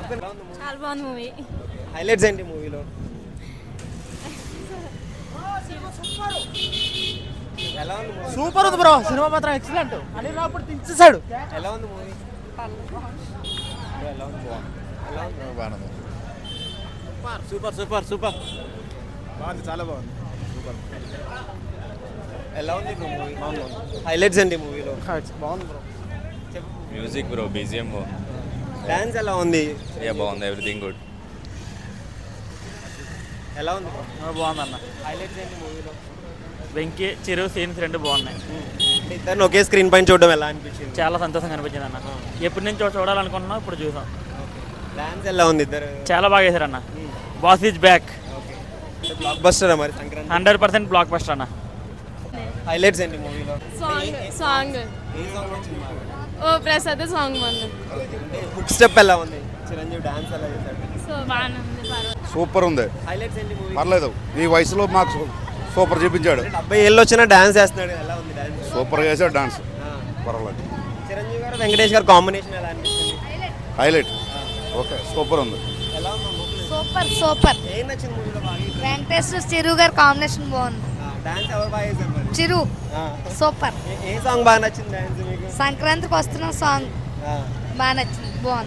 చాలా బాగుంది movie. Highlights ఏంటి మూవీలో? ఎలా ఉంది movie? సూపర్ ఉంది బ్రో, సినిమా మాత్రం ఎక్సలెంట్. అని రాప్పుడు దించేసాడు. ఎలా ఉంది మూవీ? ఎలా ఉంది? బాగుంది. Super super super. బాగుంది, చాలా బాగుంది. ఎలా ఉంది మూవీ? హైలైట్స్ ఏంటి మూవీలో? బాగుంది bro. Music bro, BGM dance ఎలా ఉంది? బాగుంది, ఎవ్రీథింగ్ గుడ్. ఎలా ఉంది? బాగుందన్న. హైలైట్స్ ఏంటి మూవీలో? వెంకీ చిరు సీన్స్ రెండు బాగున్నాయి. ఇద్దరిని ఒకే స్క్రీన్ పైన చూడడం ఎలా అనిపించింది? చాలా సంతోషంగా అనిపించింది అన్న. ఎప్పటి నుంచో చూడాలనుకుంటున్నాం, ఇప్పుడు చూసాం. డాన్స్ ఎలా ఉంది ఇద్దరు? చాలా బాగా వేశారన్న. Boss is back. Blockbuster మరి సంక్రాంతి 100% బ్లాక్ బస్టర్ అన్న. హైలైట్స్ ఏంటి మూవీలో? సాంగ్ ఏ సాంగ్ నచ్చింది బాగా? ఓ ప్రసాద్ సాంగ్ బాగుంది. హుక్ స్టెప్ ఎలా ఉంది? చిరంజీవి డాన్స్ ఎలా చేశాడు? సో బాగానే ఉంది, పర్వాలేదు. సూపర్ ఉంది, హైలైట్స్ ఏంటి మూవీ? పర్లేదు. ఈ వయసులో మాకు సూపర్ చూపించాడు. 70 ఏళ్ళు వచ్చినా డాన్స్ చేస్తున్నాడు. ఎలా ఉంది డాన్స్? సూపర్గా చేశాడు డాన్స్, పర్వాలేదు. చిరంజీవి గారు వెంకటేష్ గారు కాంబినేషన్ ఎలా అనిపించింది? హైలైట్. ఓకే, సూపర్ ఉంది. ఎలా ఉంది మూవీ? Super super. ఏం నచ్చింది మూవీలో బాగా? వెంకటేశ్వర చిరు గారి కాంబినేషన్ బాగుంది. డాన్స్ ఎవరు బాగా చేశారు మరి? చిరు ఆ. సూపర్. ఏ సాంగ్ బాగా నచ్చింది డాన్స్ మీకు? సంక్రాంతికి వస్తున్న సాంగ్ బాగా నచ్చింది, బాగుంది.